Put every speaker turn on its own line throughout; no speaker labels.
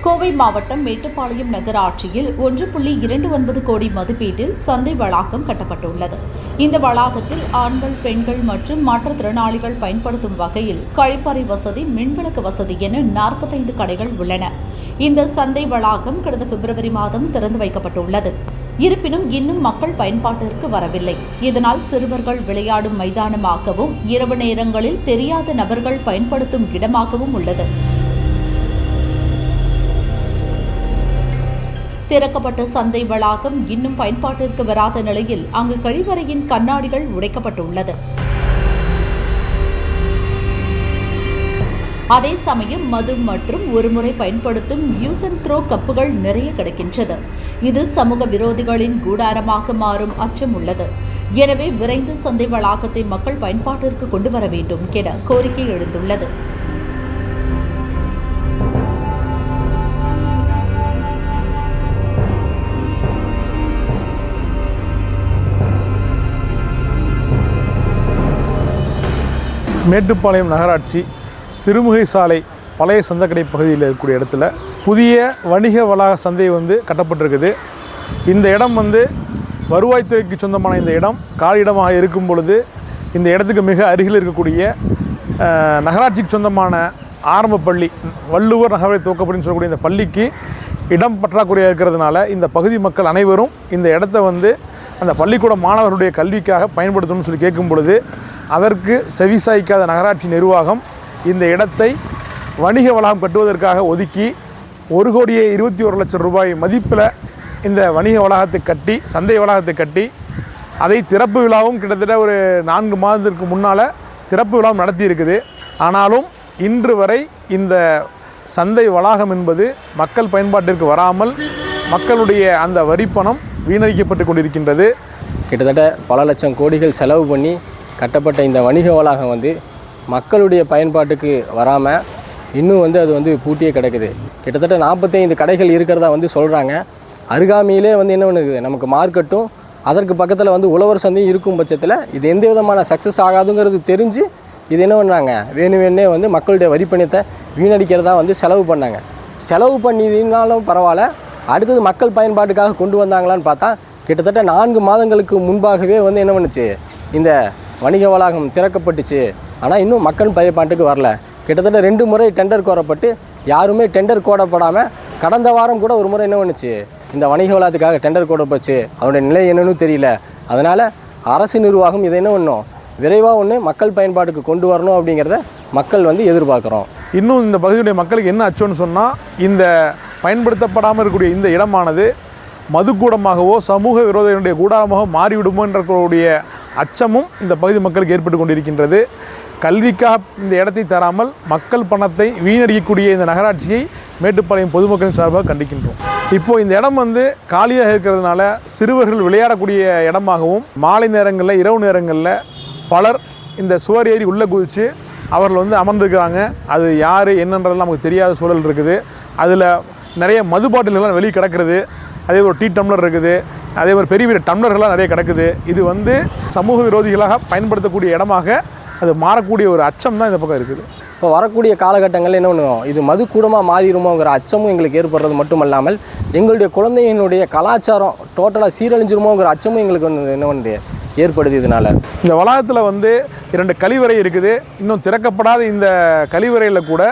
கோவை மாவட்டம் மேட்டுப்பாளையம் நகராட்சியில் 1.29 கோடி மதிப்பீட்டில் சந்தை வளாகம் கட்டப்பட்டுள்ளது. இந்த வளாகத்தில் ஆண்கள், பெண்கள் மற்றும் மாற்றுத்திறனாளிகள் பயன்படுத்தும் வகையில் கழிப்பறை வசதி, மின்விளக்கு வசதி என 45 கடைகள் உள்ளன. இந்த சந்தை வளாகம் கடந்த பிப்ரவரி மாதம் திறந்து வைக்கப்பட்டுள்ளது. இருப்பினும் இன்னும் மக்கள் பயன்பாட்டிற்கு வரவில்லை. இதனால் சிறுவர்கள் விளையாடும் மைதானமாகவும், இரவு நேரங்களில் தெரியாத நபர்கள் பயன்படுத்தும் இடமாகவும் உள்ளது. திறக்கப்பட்ட சந்தை வளாகம் இன்னும் பயன்பாட்டிற்கு வராத நிலையில் அங்கு கழிவறையின் கண்ணாடிகள் உடைக்கப்பட்டுள்ளது. அதே சமயம் மது மற்றும் ஒருமுறை பயன்படுத்தும் யூஸ் அண்ட் த்ரோ கப்புகள் நிறைய கிடைக்கின்றது. இது சமூக விரோதிகளின் கூடாரமாக மாறும் அச்சம் உள்ளது. எனவே விரைந்து சந்தை வளாகத்தை மக்கள் பயன்பாட்டிற்கு கொண்டு வர வேண்டும் என கோரிக்கை எழுந்துள்ளது.
மேட்டுப்பாளையம் நகராட்சி சிறுமுகை சாலை பழைய சந்தைக்கடை பகுதியில் இருக்கக்கூடிய இடத்துல புதிய வணிக வளாக சந்தை கட்டப்பட்டிருக்குது. இந்த இடம் வருவாய்த்துறைக்கு சொந்தமான இந்த இடம் காலி இடமாக இருக்கும் பொழுது இந்த இடத்துக்கு மிக அருகில் இருக்கக்கூடிய நகராட்சிக்கு சொந்தமான ஆரம்ப பள்ளி வள்ளுவர் நகரை துவக்கப்படின்னு சொல்லக்கூடிய இந்த பள்ளிக்கு இடம் பற்றாக்குறையாக இருக்கிறதுனால இந்த பகுதி மக்கள் அனைவரும் இந்த இடத்த அந்த பள்ளிக்கூட மாணவர்களுடைய கல்விக்காக பயன்படுத்தணும்னு சொல்லி கேட்கும் பொழுது அதற்கு செவிசாய்க்காத நகராட்சி நிர்வாகம் இந்த இடத்தை வணிக வளாகம் கட்டுவதற்காக ஒதுக்கி 1,21,00,000 ரூபாய் மதிப்பில் இந்த வணிக வளாகத்தை கட்டி, சந்தை வளாகத்தை கட்டி, அதை திறப்பு விழாவும் கிட்டத்தட்ட ஒரு 4 மாதத்திற்கு முன்னால் திறப்பு விழாவும் நடத்தி இருக்குது. ஆனாலும் இன்று வரை இந்த சந்தை வளாகம் என்பது மக்கள் பயன்பாட்டிற்கு வராமல் மக்களுடைய அந்த வரிப்பணம் வீணடிக்கப்பட்டு கொண்டிருக்கின்றது.
கிட்டத்தட்ட பல லட்சம் கோடிகள் செலவு பண்ணி கட்டப்பட்ட இந்த வணிக வளாகம் மக்களுடைய பயன்பாட்டுக்கு வராமல் இன்னும் அது பூட்டியே கிடக்குது. கிட்டத்தட்ட 45 கடைகள் இருக்கிறதா சொல்கிறாங்க. அருகாமையிலே என்ன பண்ணுது, நமக்கு மார்க்கெட்டும் அதற்கு பக்கத்தில் உழவர் சந்தையும் இருக்கும் பட்சத்தில் இது எந்த விதமான சக்ஸஸ் ஆகாதுங்கிறது தெரிஞ்சு இது என்ன பண்ணாங்க, வேணுமே மக்களுடைய வரிப்பணத்தை வீணடிக்கிறதா செலவு பண்ணாங்க. செலவு பண்ணினாலும் பரவாயில்ல, அடுத்தது மக்கள் பயன்பாட்டுக்காக கொண்டு வந்தாங்களான்னு பார்த்தா கிட்டத்தட்ட 4 மாதங்களுக்கு முன்பாகவே என்ன பண்ணுச்சு, இந்த வணிக வளாகம் திறக்கப்பட்டுச்சு. ஆனால் இன்னும் மக்கள் பயன்பாட்டுக்கு வரல. கிட்டத்தட்ட 2 முறை டெண்டர் கோரப்பட்டு யாருமே டெண்டர் கோடப்படாமல் கடந்த வாரம் கூட ஒரு முறை என்ன பண்ணுச்சு, இந்த வணிக வளாகத்துக்காக டெண்டர் கோடப்பட்டுச்சு. அதோடைய நிலை என்னன்னு தெரியல. அதனால் அரசு நிர்வாகம் இதை என்ன பண்ணணும், விரைவாக மக்கள் பயன்பாட்டுக்கு கொண்டு வரணும் அப்படிங்கிறத மக்கள் எதிர்பார்க்குறோம்.
இன்னும் இந்த பகுதியுடைய மக்களுக்கு என்ன அச்சோன்னு சொன்னால், இந்த பயன்படுத்தப்படாமல் இருக்கக்கூடிய இந்த இடமானது மதுக்கூடமாகவோ சமூக விரோதிகளுடைய கூடாரமாக மாறிவிடுமோ என்றக்கூடிய அச்சமும் இந்த பகுதி மக்களுக்கு ஏற்பட்டு கொண்டிருக்கின்றது. கல்விக்காக இந்த இடத்தை தராமல் மக்கள் பணத்தை வீணடிக்கக்கூடிய இந்த நகராட்சியை மேட்டுப்பாளையம் பொதுமக்களின் சார்பாக கண்டிக்கின்றோம். இப்போது இந்த இடம் காலியாக இருக்கிறதுனால சிறுவர்கள் விளையாடக்கூடிய இடமாகவும், மாலை நேரங்களில் இரவு நேரங்களில் பலர் இந்த சுவர் ஏறி உள்ளே குதித்து அவர்கள் அமர்ந்துருக்கிறாங்க. அது யார் என்னன்றதெல்லாம் நமக்கு தெரியாத சூழல் இருக்குது. அதில் நிறைய மது பாட்டில்கள்லாம் வெளியே கிடக்கிறது. அதே ஒரு டீ டம்ளர் இருக்குது. அதே மாதிரி பெரிய பெரிய டம்ளர்கள்லாம் நிறைய கிடக்குது. இது சமூக விரோதிகளாக பயன்படுத்தக்கூடிய இடமாக அது மாறக்கூடிய ஒரு அச்சம் தான் இந்த பக்கம் இருக்குது.
இப்போ வரக்கூடிய காலகட்டங்களில் என்ன பண்ணுவோம், இது மது கூடமாக மாறிடுமோங்கிற அச்சமும் எங்களுக்கு ஏற்படுறது மட்டும் இல்லாமல் எங்களுடைய குழந்தையினுடைய கலாச்சாரம் டோட்டலாக சீரழிஞ்சிருமோங்கிற அச்சமும் எங்களுக்கு என்ன ஏற்படுது. இதனால்
இந்த வளாகத்தில் 2 கழிவறை இருக்குது. இன்னும் திறக்கப்படாத இந்த கழிவறையில் கூட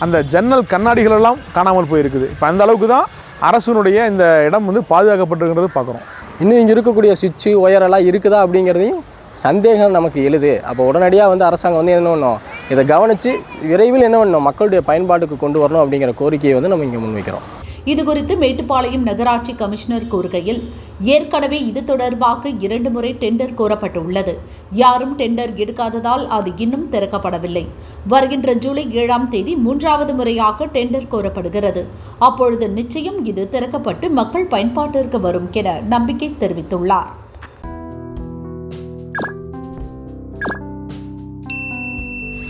அந்த ஜன்னல் கண்ணாடிகளெல்லாம் காணாமல் போயிருக்குது. இப்போ அந்த அளவுக்கு தான் அரசுனுடைய இந்த இடம் பாதுகாக்கப்பட்டிருக்கிறது பார்க்குறோம்.
இன்னும் இங்கே இருக்கக்கூடிய சுவிட்சு ஒயரெல்லாம் இருக்குதா அப்படிங்கிறதையும் சந்தேகம் நமக்கு எழுது. அப்போ உடனடியாக அரசாங்கம் என்ன பண்ணணும், இதை கவனித்து விரைவில் என்ன பண்ணணும், மக்களுடைய பயன்பாட்டுக்கு கொண்டு வரணும் அப்படிங்கிற கோரிக்கையை நம்ம இங்கே முன்வைக்கிறோம்.
இதுகுறித்து மேட்டுப்பாளையம் நகராட்சி கமிஷனர் கூறுகையில், ஏற்கனவே இது தொடர்பாக 2 முறை டெண்டர் கோரப்பட்டுள்ளது. யாரும் டெண்டர் எடுக்காததால் அது இன்னும் திறக்கப்படவில்லை. வருகின்ற ஜூலை 7ஆம் தேதி 3வது முறையாக டெண்டர் கோரப்படுகிறது. அப்பொழுது நிச்சயம் இது திறக்கப்பட்டு மக்கள் பயன்பாட்டிற்கு வரும் என நம்பிக்கை தெரிவித்துள்ளார்.